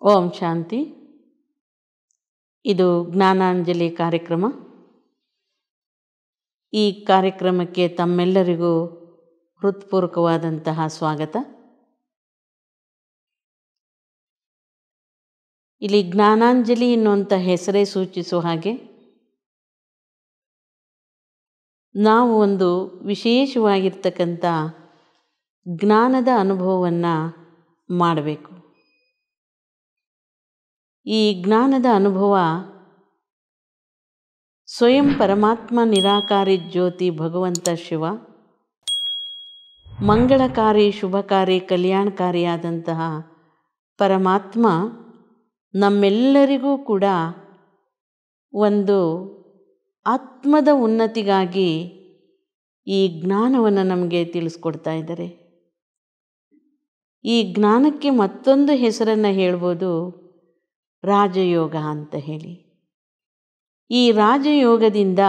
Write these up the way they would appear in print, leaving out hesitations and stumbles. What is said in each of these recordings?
ಓಂ ಶಾಂತಿ. ಇದು ಜ್ಞಾನಾಂಜಲಿ ಕಾರ್ಯಕ್ರಮ. ಈ ಕಾರ್ಯಕ್ರಮಕ್ಕೆ ತಮ್ಮೆಲ್ಲರಿಗೂ ಹೃತ್ಪೂರ್ವಕವಾದಂತಹ ಸ್ವಾಗತ. ಇಲ್ಲಿ ಜ್ಞಾನಾಂಜಲಿ ಎನ್ನುವಂಥ ಹೆಸರೇ ಸೂಚಿಸುವ ಹಾಗೆ ನಾವು ಒಂದು ವಿಶೇಷವಾಗಿರ್ತಕ್ಕಂಥ ಜ್ಞಾನದ ಅನುಭವವನ್ನು ಮಾಡಬೇಕು. ಈ ಜ್ಞಾನದ ಅನುಭವ ಸ್ವಯಂ ಪರಮಾತ್ಮ ನಿರಾಕಾರಿ ಜ್ಯೋತಿ ಭಗವಂತ ಶಿವ ಮಂಗಳಕಾರಿ ಶುಭಕಾರಿ ಕಲ್ಯಾಣಕಾರಿಯಾದಂತಹ ಪರಮಾತ್ಮ ನಮ್ಮೆಲ್ಲರಿಗೂ ಕೂಡ ಒಂದು ಆತ್ಮದ ಉನ್ನತಿಗಾಗಿ ಈ ಜ್ಞಾನವನ್ನು ನಮಗೆ ತಿಳಿಸ್ಕೊಡ್ತಾ ಇದ್ದಾರೆ. ಈ ಜ್ಞಾನಕ್ಕೆ ಮತ್ತೊಂದು ಹೆಸರನ್ನು ಹೇಳ್ಬೋದು, ರಾಜಯೋಗ ಅಂತ ಹೇಳಿ. ಈ ರಾಜಯೋಗದಿಂದ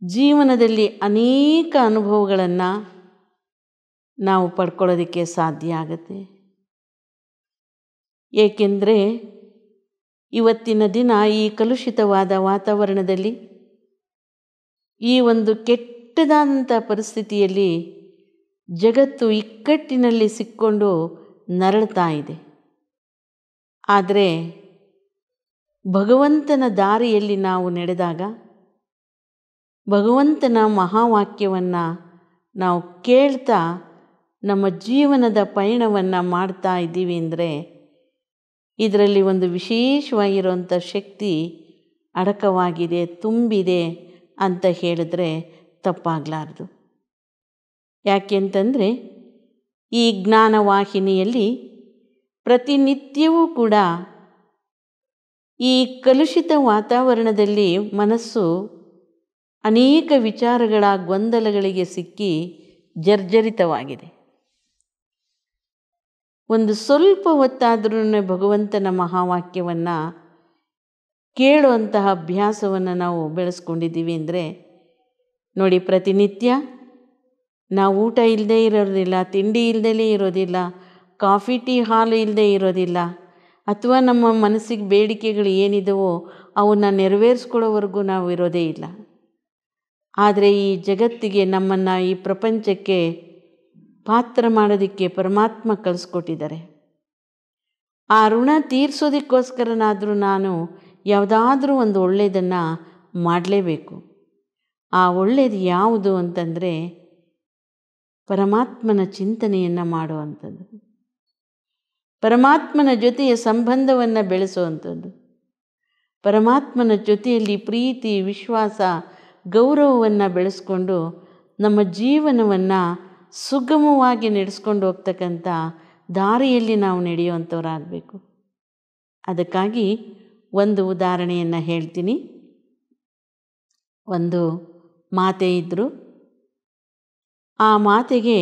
ಜೀವನದಲ್ಲಿ ಅನೇಕ ಅನುಭವಗಳನ್ನು ನಾವು ಪಡ್ಕೊಳ್ಳೋದಕ್ಕೆ ಸಾಧ್ಯ ಆಗುತ್ತೆ. ಏಕೆಂದರೆ ಇವತ್ತಿನ ದಿನ ಈ ಕಲುಷಿತವಾದ ವಾತಾವರಣದಲ್ಲಿ, ಈ ಒಂದು ಕೆಟ್ಟದಾದಂಥ ಪರಿಸ್ಥಿತಿಯಲ್ಲಿ ಜಗತ್ತು ಇಕ್ಕಟ್ಟಿನಲ್ಲಿ ಸಿಕ್ಕೊಂಡು ನರಳ್ತಾ ಇದೆ. ಆದರೆ ಭಗವಂತನ ದಾರಿಯಲ್ಲಿ ನಾವು ನಡೆದಾಗ, ಭಗವಂತನ ಮಹಾವಾಕ್ಯವನ್ನು ನಾವು ಕೇಳ್ತಾ ನಮ್ಮ ಜೀವನದ ಪಯಣವನ್ನು ಮಾಡ್ತಾ ಇದ್ದೀವಿ ಅಂದರೆ ಇದರಲ್ಲಿ ಒಂದು ವಿಶೇಷವಾಗಿರುವಂಥ ಶಕ್ತಿ ಅಡಕವಾಗಿದೆ, ತುಂಬಿದೆ ಅಂತ ಹೇಳಿದ್ರೆ ತಪ್ಪಾಗಲಾರ್ದು. ಯಾಕೆಂತಂದರೆ ಈ ಜ್ಞಾನವಾಹಿನಿಯಲ್ಲಿ ಪ್ರತಿನಿತ್ಯವೂ ಕೂಡ ಈ ಕಲುಷಿತ ವಾತಾವರಣದಲ್ಲಿ ಮನಸ್ಸು ಅನೇಕ ವಿಚಾರಗಳ ಗೊಂದಲಗಳಿಗೆ ಸಿಕ್ಕಿ ಜರ್ಜರಿತವಾಗಿದೆ. ಒಂದು ಸ್ವಲ್ಪ ಹೊತ್ತಾದ್ರೂ ಭಗವಂತನ ಮಹಾವಾಕ್ಯವನ್ನು ಕೇಳುವಂತಹ ಅಭ್ಯಾಸವನ್ನು ನಾವು ಬೆಳೆಸ್ಕೊಂಡಿದ್ದೀವಿ ಅಂದರೆ ನೋಡಿ, ಪ್ರತಿನಿತ್ಯ ನಾವು ಊಟ ಇಲ್ಲದೆ ಇರೋದಿಲ್ಲ, ತಿಂಡಿ ಇಲ್ಲದೇ ಇರೋದಿಲ್ಲ, ಕಾಫಿ ಟೀ ಹಾಲು ಇಲ್ಲದೆ ಇರೋದಿಲ್ಲ, ಅಥವಾ ನಮ್ಮ ಮನಸ್ಸಿಗೆ ಬೇಡಿಕೆಗಳು ಏನಿದವೋ ಅವನ್ನು ನೆರವೇರಿಸ್ಕೊಳ್ಳೋವರೆಗೂ ನಾವು ಇರೋದೇ ಇಲ್ಲ. ಆದರೆ ಈ ಜಗತ್ತಿಗೆ, ನಮ್ಮನ್ನು ಈ ಪ್ರಪಂಚಕ್ಕೆ ಪಾತ್ರ ಮಾಡೋದಕ್ಕೆ ಪರಮಾತ್ಮ ಕಳಿಸ್ಕೊಟ್ಟಿದ್ದಾರೆ. ಆ ಋಣ ತೀರಿಸೋದಕ್ಕೋಸ್ಕರನಾದರೂ ನಾನು ಯಾವುದಾದ್ರೂ ಒಂದು ಒಳ್ಳೆಯದನ್ನು ಮಾಡಲೇಬೇಕು. ಆ ಒಳ್ಳೆಯದು ಯಾವುದು ಅಂತಂದರೆ ಪರಮಾತ್ಮನ ಚಿಂತನೆಯನ್ನು ಮಾಡುವಂಥದ್ದು, ಪರಮಾತ್ಮನ ಜೊತೆಯ ಸಂಬಂಧವನ್ನು ಬೆಳೆಸುವಂಥದ್ದು, ಪರಮಾತ್ಮನ ಜೊತೆಯಲ್ಲಿ ಪ್ರೀತಿ, ವಿಶ್ವಾಸ, ಗೌರವವನ್ನು ಬೆಳೆಸ್ಕೊಂಡು ನಮ್ಮ ಜೀವನವನ್ನು ಸುಗಮವಾಗಿ ನಡೆಸ್ಕೊಂಡು ಹೋಗ್ತಕ್ಕಂಥ ದಾರಿಯಲ್ಲಿ ನಾವು ನಡೆಯುವಂಥವರಾಗಬೇಕು. ಅದಕ್ಕಾಗಿ ಒಂದು ಉದಾಹರಣೆಯನ್ನು ಹೇಳ್ತೀನಿ. ಒಂದು ಮಾತೆ ಇದ್ದರು. ಆ ಮಾತೆಗೆ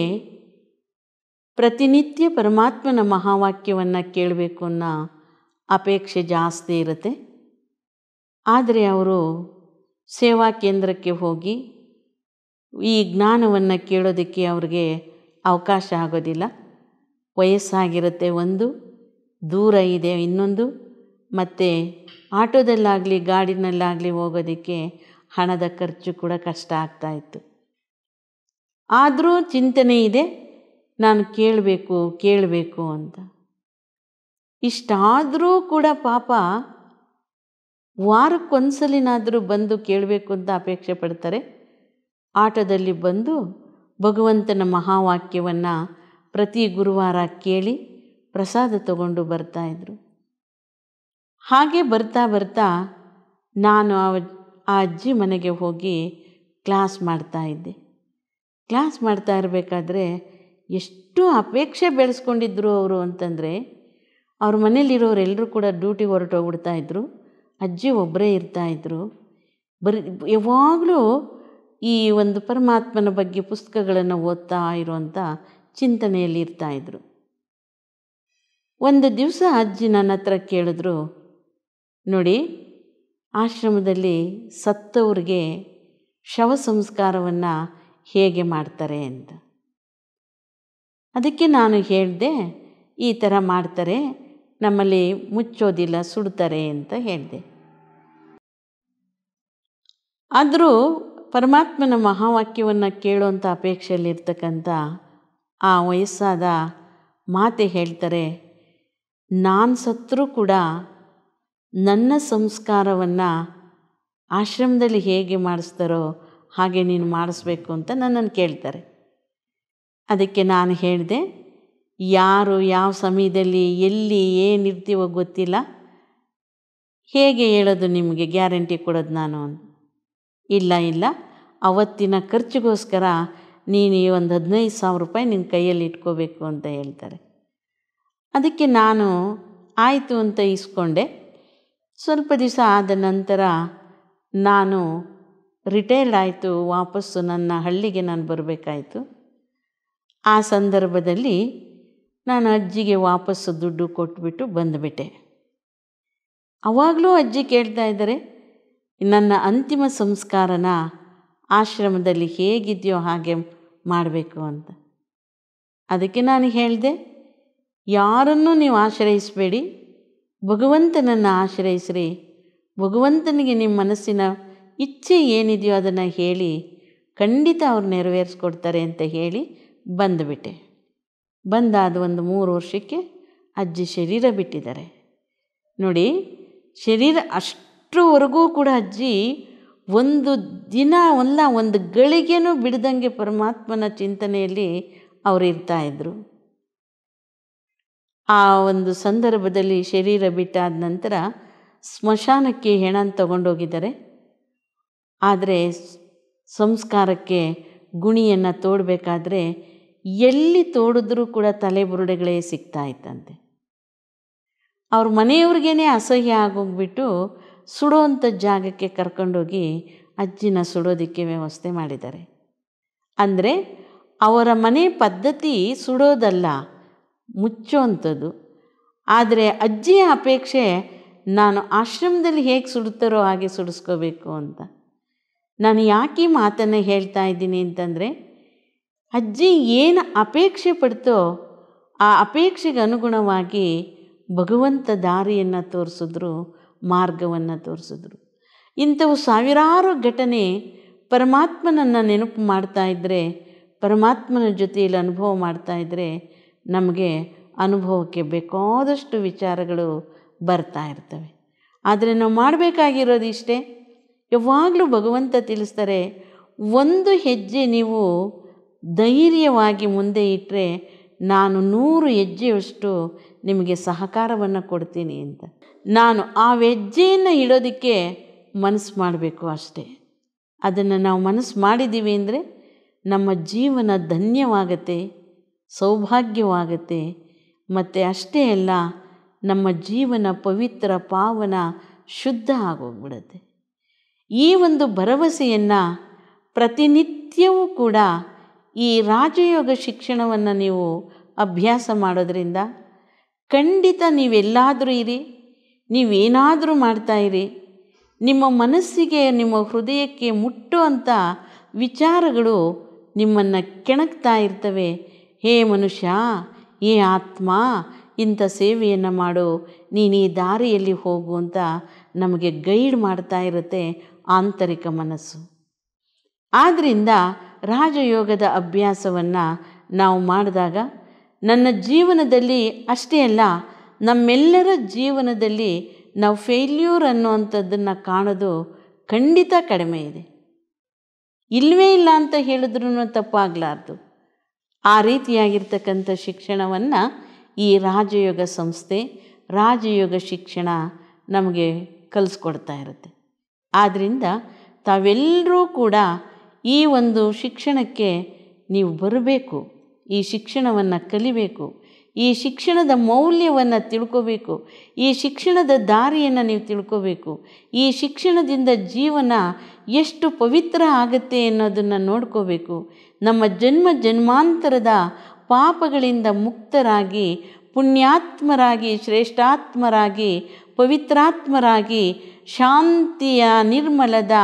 ಪ್ರತಿನಿತ್ಯ ಪರಮಾತ್ಮನ ಮಹಾವಾಕ್ಯವನ್ನು ಕೇಳಬೇಕು ಅನ್ನೋ ಅಪೇಕ್ಷೆ ಜಾಸ್ತಿ ಇರುತ್ತೆ. ಆದರೆ ಅವರು ಸೇವಾ ಕೇಂದ್ರಕ್ಕೆ ಹೋಗಿ ಈ ಜ್ಞಾನವನ್ನು ಕೇಳೋದಕ್ಕೆ ಅವ್ರಿಗೆ ಅವಕಾಶ ಆಗೋದಿಲ್ಲ. ವಯಸ್ಸಾಗಿರುತ್ತೆ, ಒಂದು ದೂರ ಇದೆ ಇನ್ನೊಂದು, ಮತ್ತು ಆಟೋದಲ್ಲಾಗಲಿ ಗಾಡಿನಲ್ಲಾಗಲಿ ಹೋಗೋದಕ್ಕೆ ಹಣದ ಖರ್ಚು ಕೂಡ ಕಷ್ಟ ಆಗ್ತಾಯಿತ್ತು. ಆದರೂ ಚಿಂತನೆ ಇದೆ, ನಾನು ಕೇಳಬೇಕು ಅಂತ. ಇಷ್ಟಾದರೂ ಕೂಡ ಪಾಪ ವಾರಕ್ಕೊಂದ್ಸಲಿನಾದರೂ ಬಂದು ಕೇಳಬೇಕು ಅಂತ ಅಪೇಕ್ಷೆ ಪಡ್ತಾರೆ. ಆಟೋದಲ್ಲಿ ಬಂದು ಭಗವಂತನ ಮಹಾವಾಕ್ಯವನ್ನು ಪ್ರತಿ ಗುರುವಾರ ಕೇಳಿ ಪ್ರಸಾದ ತಗೊಂಡು ಬರ್ತಾಯಿದ್ರು. ಹಾಗೆ ಬರ್ತಾ ಬರ್ತಾ ನಾನು ಆ ಅಜ್ಜಿ ಮನೆಗೆ ಹೋಗಿ ಕ್ಲಾಸ್ ಮಾಡ್ತಾಯಿದ್ದೆ. ಕ್ಲಾಸ್ ಮಾಡ್ತಾ ಇರಬೇಕಾದ್ರೆ ಎಷ್ಟು ಅಪೇಕ್ಷೆ ಬೆಳೆಸ್ಕೊಂಡಿದ್ರು ಅವರು ಅಂತಂದರೆ, ಅವ್ರ ಮನೇಲಿರೋರೆಲ್ಲರೂ ಕೂಡ ಡ್ಯೂಟಿಗೆ ಹೊರಟೋಗ್ಬಿಡ್ತಾಯಿದ್ರು. ಅಜ್ಜಿ ಒಬ್ಬರೇ ಇರ್ತಾಯಿದ್ರು. ಯಾವಾಗಲೂ ಈ ಒಂದು ಪರಮಾತ್ಮನ ಬಗ್ಗೆ ಪುಸ್ತಕಗಳನ್ನು ಓದ್ತಾ ಇರುವಂಥ ಚಿಂತನೆಯಲ್ಲಿ ಇರ್ತಾಯಿದ್ರು. ಒಂದು ದಿವಸ ಅಜ್ಜಿ ನನ್ನ ಹತ್ರ ಕೇಳಿದ್ರು, ನೋಡಿ, ಆಶ್ರಮದಲ್ಲಿ ಸತ್ತವ್ರಿಗೆ ಶವ ಸಂಸ್ಕಾರವನ್ನು ಹೇಗೆ ಮಾಡ್ತಾರೆ ಅಂತ. ಅದಕ್ಕೆ ನಾನು ಹೇಳಿದೆ, ಈ ಥರ ಮಾಡ್ತಾರೆ, ನಮ್ಮಲ್ಲಿ ಮುಚ್ಚೋದಿಲ್ಲ, ಸುಡ್ತಾರೆ ಅಂತ ಹೇಳಿದೆ. ಆದರೂ ಪರಮಾತ್ಮನ ಮಹಾವಾಕ್ಯವನ್ನು ಕೇಳುವಂಥ ಅಪೇಕ್ಷೆಯಲ್ಲಿರ್ತಕ್ಕಂಥ ಆ ವಯಸ್ಸಾದ ಮಾತೆ ಹೇಳ್ತಾರೆ, ನಾನು ಸತ್ತರೂ ಕೂಡ ನನ್ನ ಸಂಸ್ಕಾರವನ್ನು ಆಶ್ರಮದಲ್ಲಿ ಹೇಗೆ ಮಾಡಿಸ್ತಾರೋ ಹಾಗೆ ನೀನು ಮಾಡಿಸ್ಬೇಕು ಅಂತ ನನ್ನನ್ನು ಕೇಳ್ತಾರೆ. ಅದಕ್ಕೆ ನಾನು ಹೇಳಿದೆ, ಯಾರು ಯಾವ ಸಮಯದಲ್ಲಿ ಎಲ್ಲಿ ಏನಿರ್ತೀವೋ ಗೊತ್ತಿಲ್ಲ, ಹೇಗೆ ಹೇಳೋದು ನಿಮಗೆ, ಗ್ಯಾರಂಟಿ ಕೊಡೋದು ನಾನು? ಇಲ್ಲ, ಅವತ್ತಿನ ಖರ್ಚಿಗೋಸ್ಕರ ನೀನು ಒಂದು 15,000 ರೂಪಾಯಿ ನಿನ್ನ ಕೈಯಲ್ಲಿ ಇಟ್ಕೋಬೇಕು ಅಂತ ಹೇಳ್ತಾರೆ. ಅದಕ್ಕೆ ನಾನು ಆಯಿತು ಅಂತ ಇಸ್ಕೊಂಡೆ. ಸ್ವಲ್ಪ ದಿವಸ ಆದ ನಂತರ ನಾನು ರಿಟೈರ್ಡ್ ಆಯಿತು, ವಾಪಸ್ಸು ನನ್ನ ಹಳ್ಳಿಗೆ ನಾನು ಬರಬೇಕಾಯಿತು. ಆ ಸಂದರ್ಭದಲ್ಲಿ ನಾನು ಅಜ್ಜಿಗೆ ವಾಪಸ್ಸು ದುಡ್ಡು ಕೊಟ್ಬಿಟ್ಟು ಬಂದುಬಿಟ್ಟೆ. ಆವಾಗಲೂ ಅಜ್ಜಿ ಕೇಳ್ತಾ ಇದ್ದಾರೆ, ನನ್ನ ಅಂತಿಮ ಸಂಸ್ಕಾರನ ಆಶ್ರಮದಲ್ಲಿ ಹೇಗಿದೆಯೋ ಹಾಗೆ ಮಾಡಬೇಕು ಅಂತ. ಅದಕ್ಕೆ ನಾನು ಹೇಳಿದೆ, ಯಾರನ್ನೂ ನೀವು ಆಶ್ರಯಿಸಬೇಡಿ, ಭಗವಂತನನ್ನು ಆಶ್ರಯಿಸ್ರಿ. ಭಗವಂತನಿಗೆ ನಿಮ್ಮ ಮನಸ್ಸಿನ ಇಚ್ಛೆ ಏನಿದೆಯೋ ಅದನ್ನು ಹೇಳಿ, ಖಂಡಿತ ಅವ್ರು ನೆರವೇರಿಸ್ಕೊಡ್ತಾರೆ ಅಂತ ಹೇಳಿ ಬಂದುಬಿಟ್ಟೆ. ಬಂದಾದ ಒಂದು 3 ವರ್ಷಕ್ಕೆ ಅಜ್ಜಿ ಶರೀರ ಬಿಟ್ಟಿದ್ದಾರೆ. ನೋಡಿ, ಶರೀರ ಅಷ್ಟರವರೆಗೂ ಕೂಡ ಅಜ್ಜಿ ಒಂದು ದಿನ ಅಲ್ಲ, ಒಂದು ಗಳಿಗೆನೂ ಬಿಡದಂಗೆ ಪರಮಾತ್ಮನ ಚಿಂತನೆಯಲ್ಲಿ ಅವರು ಇರ್ತಾಯಿದ್ರು. ಆ ಒಂದು ಸಂದರ್ಭದಲ್ಲಿ ಶರೀರ ಬಿಟ್ಟಾದ ನಂತರ ಸ್ಮಶಾನಕ್ಕೆ ಹೆಣನ ತಗೊಂಡೋಗಿದ್ದಾರೆ. ಆದರೆ ಸಂಸ್ಕಾರಕ್ಕೆ ಗುಣಿಯನ್ನು ತೋಡಬೇಕಾದ್ರೆ ಎಲ್ಲಿ ತೋಡಿದ್ರೂ ಕೂಡ ತಲೆಬುರುಡೆಗಳೇ ಸಿಗ್ತಾ ಇತ್ತಂತೆ. ಅವ್ರ ಮನೆಯವ್ರಿಗೇ ಅಸಹ್ಯ ಆಗೋಗ್ಬಿಟ್ಟು ಸುಡೋವಂಥ ಜಾಗಕ್ಕೆ ಕರ್ಕೊಂಡೋಗಿ ಅಜ್ಜಿನ ಸುಡೋದಕ್ಕೆ ವ್ಯವಸ್ಥೆ ಮಾಡಿದ್ದಾರೆ. ಅಂದರೆ ಅವರ ಮನೆ ಪದ್ಧತಿ ಸುಡೋದಲ್ಲ, ಮುಚ್ಚೋವಂಥದ್ದು. ಆದರೆ ಅಜ್ಜಿಯ ಅಪೇಕ್ಷೆ ನಾನು ಆಶ್ರಮದಲ್ಲಿ ಹೇಗೆ ಸುಡ್ತಾರೋ ಹಾಗೆ ಸುಡಿಸ್ಕೋಬೇಕು ಅಂತ. ನಾನು ಯಾಕೆ ಮಾತನ್ನು ಹೇಳ್ತಾ ಇದ್ದೀನಿ ಅಂತಂದರೆ, ಅಜ್ಜಿ ಏನು ಅಪೇಕ್ಷೆ ಪಡ್ತೋ ಆ ಅಪೇಕ್ಷೆಗೆ ಅನುಗುಣವಾಗಿ ಭಗವಂತ ದಾರಿಯನ್ನು ತೋರಿಸಿದ್ರು, ಮಾರ್ಗವನ್ನು ತೋರಿಸಿದ್ರು. ಇಂಥವು ಸಾವಿರಾರು ಘಟನೆ ಪರಮಾತ್ಮನನ್ನು ನೆನಪು ಮಾಡ್ತಾಯಿದ್ರೆ, ಪರಮಾತ್ಮನ ಜೊತೆಯಲ್ಲಿ ಅನುಭವ ಮಾಡ್ತಾಯಿದ್ರೆ ನಮಗೆ ಅನುಭವಕ್ಕೆ ಬೇಕಾದಷ್ಟು ವಿಚಾರಗಳು ಬರ್ತಾ ಇರ್ತವೆ. ಆದರೆ ನಾವು ಮಾಡಬೇಕಾಗಿರೋದು ಇಷ್ಟೇ, ಯಾವಾಗಲೂ ಭಗವಂತ ತಿಳಿಸ್ತಾರೆ, ಒಂದು ಹೆಜ್ಜೆ ನೀವು ಧೈರ್ಯವಾಗಿ ಮುಂದೆ ಇಟ್ಟರೆ ನಾನು 100 ಹೆಜ್ಜೆಯಷ್ಟು ನಿಮಗೆ ಸಹಕಾರವನ್ನು ಕೊಡ್ತೀನಿ ಅಂತ. ನಾನು ಆ ಹೆಜ್ಜೆಯನ್ನು ಇಡೋದಕ್ಕೆ ಮನಸ್ಸು ಮಾಡಬೇಕು ಅಷ್ಟೇ. ಅದನ್ನು ನಾವು ಮನಸ್ಸು ಮಾಡಿದ್ದೀವಿ ಅಂದರೆ ನಮ್ಮ ಜೀವನ ಧನ್ಯವಾಗತ್ತೆ, ಸೌಭಾಗ್ಯವಾಗತ್ತೆ. ಮತ್ತು ಅಷ್ಟೇ ಅಲ್ಲ, ನಮ್ಮ ಜೀವನ ಪವಿತ್ರ, ಪಾವನ, ಶುದ್ಧ ಆಗೋಗ್ಬಿಡುತ್ತೆ. ಈ ಒಂದು ಭರವಸೆಯನ್ನು ಪ್ರತಿನಿತ್ಯವೂ ಕೂಡ ಈ ರಾಜಯೋಗ ಶಿಕ್ಷಣವನ್ನು ನೀವು ಅಭ್ಯಾಸ ಮಾಡೋದ್ರಿಂದ ಖಂಡಿತ ನೀವೆಲ್ಲಾದರೂ ಇರಿ, ನೀವೇನಾದರೂ ಮಾಡ್ತಾಯಿರಿ, ನಿಮ್ಮ ಮನಸ್ಸಿಗೆ, ನಿಮ್ಮ ಹೃದಯಕ್ಕೆ ಮುಟ್ಟುವಂಥ ವಿಚಾರಗಳು ನಿಮ್ಮನ್ನು ಕೆಣಕ್ತಾ ಇರ್ತವೆ. ಹೇ ಮನುಷ್ಯ, ಹೇ ಆತ್ಮ, ಇಂಥ ಸೇವೆಯನ್ನು ಮಾಡು, ನೀನು ಈ ದಾರಿಯಲ್ಲಿ ಹೋಗು ಅಂತ ನಮಗೆ ಗೈಡ್ ಮಾಡ್ತಾ ಇರುತ್ತೆ ಆಂತರಿಕ ಮನಸ್ಸು. ಆದ್ದರಿಂದ ರಾಜಯೋಗದ ಅಭ್ಯಾಸವನ್ನು ನಾವು ಮಾಡಿದಾಗ ನನ್ನ ಜೀವನದಲ್ಲಿ ಅಷ್ಟೇ ಅಲ್ಲ, ನಮ್ಮೆಲ್ಲರ ಜೀವನದಲ್ಲಿ ನಾವು ಫೇಲ್ಯೂರ್ ಅನ್ನುವಂಥದ್ದನ್ನು ಕಾಣೋದು ಖಂಡಿತ ಕಡಿಮೆ ಇದೆ. ಇಲ್ಲವೇ ಇಲ್ಲ ಅಂತ ಹೇಳಿದ್ರೂ ತಪ್ಪಾಗಲಾರ್ದು. ಆ ರೀತಿಯಾಗಿರ್ತಕ್ಕಂಥ ಶಿಕ್ಷಣವನ್ನು ಈ ರಾಜಯೋಗ ಸಂಸ್ಥೆ, ರಾಜಯೋಗ ಶಿಕ್ಷಣ ನಮಗೆ ಕಲಿಸ್ಕೊಡ್ತಾ ಇರುತ್ತೆ. ಆದ್ದರಿಂದ ತಾವೆಲ್ಲರೂ ಕೂಡ ಈ ಒಂದು ಶಿಕ್ಷಣಕ್ಕೆ ನೀವು ಬರಬೇಕು, ಈ ಶಿಕ್ಷಣವನ್ನು ಕಲಿಬೇಕು, ಈ ಶಿಕ್ಷಣದ ಮೌಲ್ಯವನ್ನು ತಿಳ್ಕೋಬೇಕು, ಈ ಶಿಕ್ಷಣದ ದಾರಿಯನ್ನು ನೀವು ತಿಳ್ಕೋಬೇಕು. ಈ ಶಿಕ್ಷಣದಿಂದ ಜೀವನ ಎಷ್ಟು ಪವಿತ್ರ ಆಗುತ್ತೆ ಅನ್ನೋದನ್ನು ನೋಡ್ಕೋಬೇಕು. ನಮ್ಮ ಜನ್ಮ ಜನ್ಮಾಂತರದ ಪಾಪಗಳಿಂದ ಮುಕ್ತರಾಗಿ, ಪುಣ್ಯಾತ್ಮರಾಗಿ, ಶ್ರೇಷ್ಠಾತ್ಮರಾಗಿ, ಪವಿತ್ರಾತ್ಮರಾಗಿ, ಶಾಂತಿಯ ನಿರ್ಮಲದ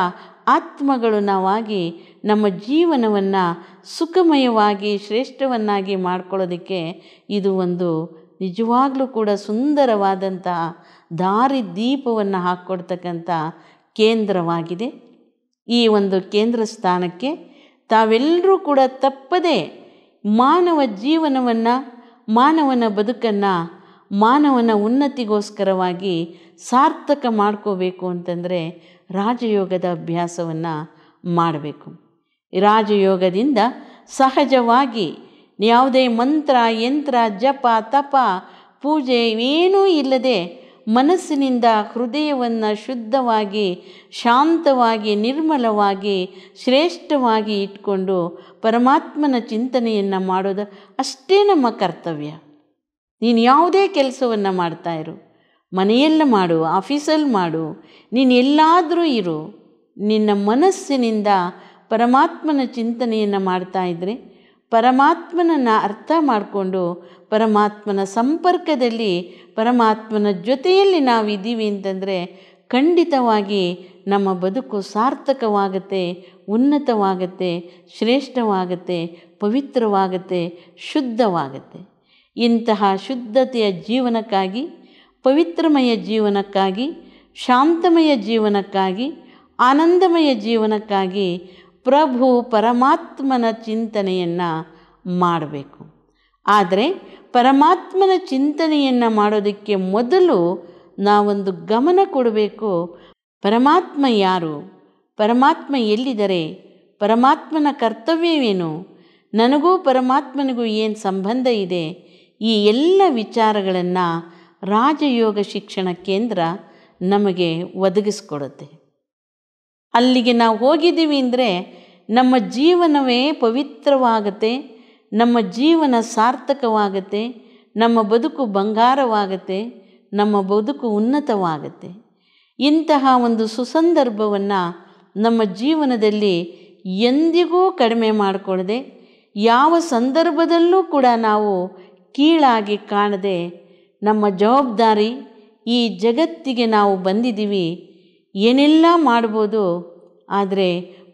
ಆತ್ಮಗಳು ನಾವಾಗಿ ನಮ್ಮ ಜೀವನವನ್ನು ಸುಖಮಯವಾಗಿ ಶ್ರೇಷ್ಠವನ್ನಾಗಿ ಮಾಡ್ಕೊಳ್ಳೋದಕ್ಕೆ ಇದು ಒಂದು ನಿಜವಾಗ್ಲೂ ಕೂಡ ಸುಂದರವಾದಂತಹ ದಾರಿ ದೀಪವನ್ನು ಹಾಕ್ಕೊಡ್ತಕ್ಕಂಥ ಕೇಂದ್ರವಾಗಿದೆ. ಈ ಒಂದು ಕೇಂದ್ರ ಸ್ಥಾನಕ್ಕೆ ತಾವೆಲ್ಲರೂ ಕೂಡ ತಪ್ಪದೆ ಮಾನವ ಜೀವನವನ್ನು, ಮಾನವನ ಬದುಕನ್ನು, ಮಾನವನ ಉನ್ನತಿಗೋಸ್ಕರವಾಗಿ ಸಾರ್ಥಕ ಮಾಡ್ಕೋಬೇಕು ಅಂತಂದರೆ ರಾಜಯೋಗದ ಅಭ್ಯಾಸವನ್ನು ಮಾಡಬೇಕು. ರಾಜಯೋಗದಿಂದ ಸಹಜವಾಗಿ ಯಾವುದೇ ಮಂತ್ರ, ಯಂತ್ರ, ಜಪ, ತಪ, ಪೂಜೆ ಏನೂ ಇಲ್ಲದೆ ಮನಸ್ಸಿನಿಂದ ಹೃದಯವನ್ನು ಶುದ್ಧವಾಗಿ, ಶಾಂತವಾಗಿ, ನಿರ್ಮಲವಾಗಿ, ಶ್ರೇಷ್ಠವಾಗಿ ಇಟ್ಕೊಂಡು ಪರಮಾತ್ಮನ ಚಿಂತನೆಯನ್ನು ಮಾಡೋದು ಅಷ್ಟೇ ನಮ್ಮ ಕರ್ತವ್ಯ. ನೀನು ಯಾವುದೇ ಕೆಲಸವನ್ನು ಮಾಡ್ತಾಯಿರು, ಮನೆಯಲ್ಲಿ ಮಾಡು, ಆಫೀಸಲ್ಲಿ ಮಾಡು, ನೀನು ಎಲ್ಲಾದರೂ ಇರು, ನಿನ್ನ ಮನಸ್ಸಿನಿಂದ ಪರಮಾತ್ಮನ ಚಿಂತನೆಯನ್ನು ಮಾಡ್ತಾಯಿದ್ರೆ, ಪರಮಾತ್ಮನನ್ನು ಅರ್ಥ ಮಾಡಿಕೊಂಡು ಪರಮಾತ್ಮನ ಸಂಪರ್ಕದಲ್ಲಿ, ಪರಮಾತ್ಮನ ಜೊತೆಯಲ್ಲಿ ನಾವಿದ್ದೀವಿ ಅಂತಂದರೆ ಖಂಡಿತವಾಗಿ ನಮ್ಮ ಬದುಕು ಸಾರ್ಥಕವಾಗುತ್ತೆ, ಉನ್ನತವಾಗುತ್ತೆ, ಶ್ರೇಷ್ಠವಾಗುತ್ತೆ, ಪವಿತ್ರವಾಗುತ್ತೆ, ಶುದ್ಧವಾಗುತ್ತೆ. ಇಂತಹ ಶುದ್ಧತೆಯ ಜೀವನಕ್ಕಾಗಿ, ಪವಿತ್ರಮಯ ಜೀವನಕ್ಕಾಗಿ, ಶಾಂತಮಯ ಜೀವನಕ್ಕಾಗಿ, ಆನಂದಮಯ ಜೀವನಕ್ಕಾಗಿ ಪ್ರಭು ಪರಮಾತ್ಮನ ಚಿಂತನೆಯನ್ನು ಮಾಡಬೇಕು. ಆದರೆ ಪರಮಾತ್ಮನ ಚಿಂತನೆಯನ್ನು ಮಾಡೋದಕ್ಕೆ ಮೊದಲು ನಾವೊಂದು ಗಮನ ಕೊಡಬೇಕು. ಪರಮಾತ್ಮ ಯಾರು? ಪರಮಾತ್ಮ ಎಲ್ಲಿದ್ದಾರೆ? ಪರಮಾತ್ಮನ ಕರ್ತವ್ಯವೇನು? ನನಗೂ ಪರಮಾತ್ಮನಿಗೂ ಏನು ಸಂಬಂಧ ಇದೆ? ಈ ಎಲ್ಲ ವಿಚಾರಗಳನ್ನು ರಾಜಯೋಗ ಶಿಕ್ಷಣ ಕೇಂದ್ರ ನಮಗೆ ಒದಗಿಸ್ಕೊಡುತ್ತೆ. ಅಲ್ಲಿಗೆ ನಾವು ಹೋಗಿದ್ದೀವಿ ಅಂದರೆ ನಮ್ಮ ಜೀವನವೇ ಪವಿತ್ರವಾಗುತ್ತೆ, ನಮ್ಮ ಜೀವನ ಸಾರ್ಥಕವಾಗುತ್ತೆ, ನಮ್ಮ ಬದುಕು ಬಂಗಾರವಾಗುತ್ತೆ, ನಮ್ಮ ಬದುಕು ಉನ್ನತವಾಗುತ್ತೆ. ಇಂತಹ ಒಂದು ಸುಸಂದರ್ಭವನ್ನು ನಮ್ಮ ಜೀವನದಲ್ಲಿ ಎಂದಿಗೂ ಕಡಿಮೆ ಮಾಡಿಕೊಳ್ಳದೆ, ಯಾವ ಸಂದರ್ಭದಲ್ಲೂ ಕೂಡ ನಾವು ಕೀಳಾಗಿ ಕಾಣದೆ, ನಮ್ಮ ಜವಾಬ್ದಾರಿ, ಈ ಜಗತ್ತಿಗೆ ನಾವು ಬಂದಿದ್ದೀವಿ, ಏನೆಲ್ಲ ಮಾಡ್ಬೋದು, ಆದರೆ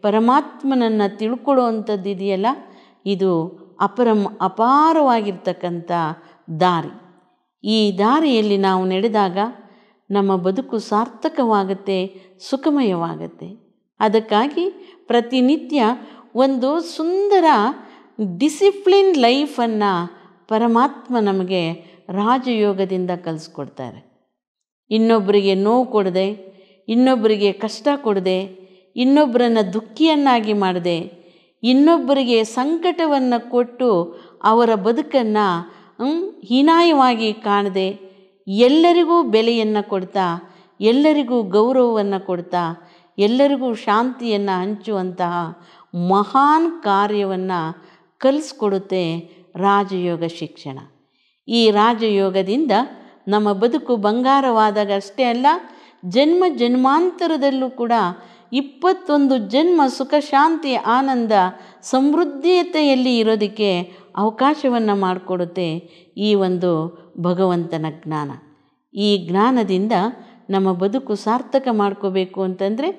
ಪರಮಾತ್ಮನನ್ನು ತಿಳ್ಕೊಳ್ಳುವಂಥದ್ದು ಇದೆಯಲ್ಲ, ಇದು ಅಪಾರವಾಗಿರ್ತಕ್ಕಂಥ ದಾರಿ. ಈ ದಾರಿಯಲ್ಲಿ ನಾವು ನಡೆದಾಗ ನಮ್ಮ ಬದುಕು ಸಾರ್ಥಕವಾಗುತ್ತೆ, ಸುಖಮಯವಾಗುತ್ತೆ. ಅದಕ್ಕಾಗಿ ಪ್ರತಿನಿತ್ಯ ಒಂದು ಸುಂದರ ಡಿಸಿಪ್ಲಿನ್ ಲೈಫನ್ನು ಪರಮಾತ್ಮ ನಮಗೆ ರಾಜಯೋಗದಿಂದ ಕಲಿಸ್ಕೊಡ್ತಾರೆ. ಇನ್ನೊಬ್ಬರಿಗೆ ನೋವು ಕೊಡದೆ, ಇನ್ನೊಬ್ಬರಿಗೆ ಕಷ್ಟ ಕೊಡದೆ, ಇನ್ನೊಬ್ಬರನ್ನು ದುಃಖಿಯನ್ನಾಗಿ ಮಾಡದೆ, ಇನ್ನೊಬ್ಬರಿಗೆ ಸಂಕಟವನ್ನು ಕೊಟ್ಟು ಅವರ ಬದುಕನ್ನು ಹೀನಾಯವಾಗಿ ಕಾಣದೆ, ಎಲ್ಲರಿಗೂ ಬೆಲೆಯನ್ನು ಕೊಡ್ತಾ, ಎಲ್ಲರಿಗೂ ಗೌರವವನ್ನು ಕೊಡ್ತಾ, ಎಲ್ಲರಿಗೂ ಶಾಂತಿಯನ್ನು ಹಂಚುವಂತಹ ಮಹಾನ್ ಕಾರ್ಯವನ್ನು ಕಲಿಸ್ಕೊಡುತ್ತೆ ರಾಜಯೋಗ ಶಿಕ್ಷಣ. ಈ ರಾಜಯೋಗದಿಂದ ನಮ್ಮ ಬದುಕು ಬಂಗಾರವಾದಾಗ ಅಷ್ಟೇ ಅಲ್ಲ, ಜನ್ಮ ಜನ್ಮಾಂತರದಲ್ಲೂ ಕೂಡ 21 ಜನ್ಮ ಸುಖ, ಶಾಂತಿ, ಆನಂದ, ಸಮೃದ್ಧತೆಯಲ್ಲಿ ಇರೋದಕ್ಕೆ ಅವಕಾಶವನ್ನು ಮಾಡಿಕೊಡುತ್ತೆ ಈ ಒಂದು ಭಗವಂತನ ಜ್ಞಾನ. ಈ ಜ್ಞಾನದಿಂದ ನಮ್ಮ ಬದುಕು ಸಾರ್ಥಕ ಮಾಡ್ಕೋಬೇಕು ಅಂತಂದರೆ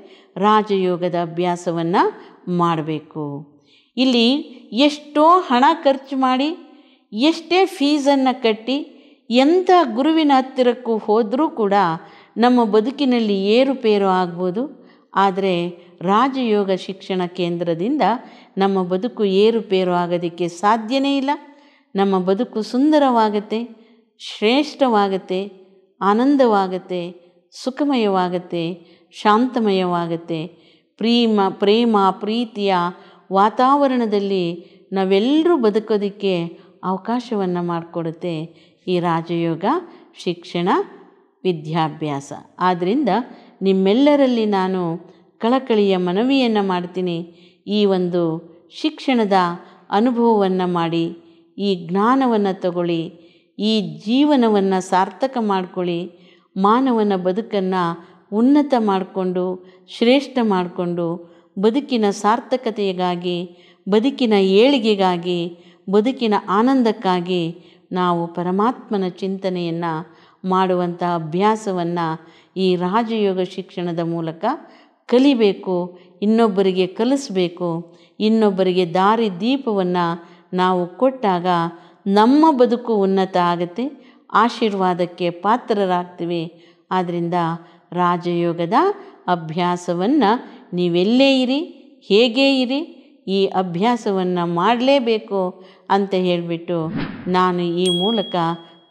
ರಾಜಯೋಗದ ಅಭ್ಯಾಸವನ್ನು ಮಾಡಬೇಕು. ಇಲ್ಲಿ ಎಷ್ಟೋ ಹಣ ಖರ್ಚು ಮಾಡಿ, ಎಷ್ಟೇ ಫೀಸನ್ನು ಕಟ್ಟಿ, ಎಂಥ ಗುರುವಿನ ಹತ್ತಿರಕ್ಕೂ ಹೋದರೂ ಕೂಡ ನಮ್ಮ ಬದುಕಿನಲ್ಲಿ ಏರುಪೇರು ಆಗ್ಬೋದು. ಆದರೆ ರಾಜಯೋಗ ಶಿಕ್ಷಣ ಕೇಂದ್ರದಿಂದ ನಮ್ಮ ಬದುಕು ಏರುಪೇರು ಆಗೋದಕ್ಕೆ ಸಾಧ್ಯವೇ ಇಲ್ಲ. ನಮ್ಮ ಬದುಕು ಸುಂದರವಾಗುತ್ತೆ, ಶ್ರೇಷ್ಠವಾಗುತ್ತೆ, ಆನಂದವಾಗುತ್ತೆ, ಸುಖಮಯವಾಗುತ್ತೆ, ಶಾಂತಮಯವಾಗುತ್ತೆ. ಪ್ರೇಮ ಪ್ರೀತಿಯ ವಾತಾವರಣದಲ್ಲಿ ನಾವೆಲ್ಲರೂ ಬದುಕೋದಕ್ಕೆ ಅವಕಾಶವನ್ನು ಮಾಡಿಕೊಡುತ್ತೆ ಈ ರಾಜಯೋಗ ಶಿಕ್ಷಣ ವಿದ್ಯಾಭ್ಯಾಸ. ಆದ್ದರಿಂದ ನಿಮ್ಮೆಲ್ಲರಲ್ಲಿ ನಾನು ಕಳಕಳಿಯ ಮನವಿಯನ್ನು ಮಾಡ್ತೀನಿ. ಈ ಒಂದು ಶಿಕ್ಷಣದ ಅನುಭವವನ್ನು ಮಾಡಿ, ಈ ಜ್ಞಾನವನ್ನು ತಗೊಳ್ಳಿ, ಈ ಜೀವನವನ್ನು ಸಾರ್ಥಕ ಮಾಡಿಕೊಳ್ಳಿ. ಮಾನವನ ಬದುಕನ್ನು ಉನ್ನತ ಮಾಡಿಕೊಂಡು, ಶ್ರೇಷ್ಠ ಮಾಡಿಕೊಂಡು, ಬದುಕಿನ ಸಾರ್ಥಕತೆಗಾಗಿ, ಬದುಕಿನ ಏಳಿಗೆಗಾಗಿ, ಬದುಕಿನ ಆನಂದಕ್ಕಾಗಿ ನಾವು ಪರಮಾತ್ಮನ ಚಿಂತನೆಯನ್ನು ಮಾಡುವಂಥ ಅಭ್ಯಾಸವನ್ನು ಈ ರಾಜಯೋಗ ಶಿಕ್ಷಣದ ಮೂಲಕ ಕಲಿಬೇಕು, ಇನ್ನೊಬ್ಬರಿಗೆ ಕಲಿಸಬೇಕು. ಇನ್ನೊಬ್ಬರಿಗೆ ದಾರಿ ದೀಪವನ್ನು ನಾವು ಕೊಟ್ಟಾಗ ನಮ್ಮ ಬದುಕು ಉನ್ನತ ಆಗುತ್ತೆ, ಆಶೀರ್ವಾದಕ್ಕೆ ಪಾತ್ರರಾಗ್ತೀವಿ. ಆದ್ದರಿಂದ ರಾಜಯೋಗದ ಅಭ್ಯಾಸವನ್ನು ನೀವೆಲ್ಲೇ ಇರಿ, ಹೇಗೇ ಇರಿ, ಈ ಅಭ್ಯಾಸವನ್ನು ಮಾಡಲೇಬೇಕು ಅಂತ ಹೇಳಿಬಿಟ್ಟು ನಾನು ಈ ಮೂಲಕ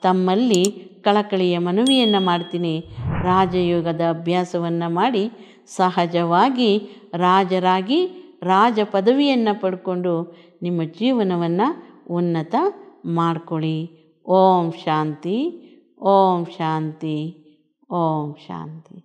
ತಮ್ಮಲ್ಲಿ ಕಳಕಳಿಯ ಮನವಿಯನ್ನು ಮಾಡ್ತೀನಿ. ರಾಜಯೋಗದ ಅಭ್ಯಾಸವನ್ನು ಮಾಡಿ ಸಹಜವಾಗಿ ರಾಜರಾಗಿ ರಾಜ ಪದವಿಯನ್ನು ಪಡ್ಕೊಂಡು ನಿಮ್ಮ ಜೀವನವನ್ನು ಉನ್ನತ ಮಾಡ್ಕೊಳ್ಳಿ. ಓಂ ಶಾಂತಿ, ಓಂ ಶಾಂತಿ, ಓಂ ಶಾಂತಿ.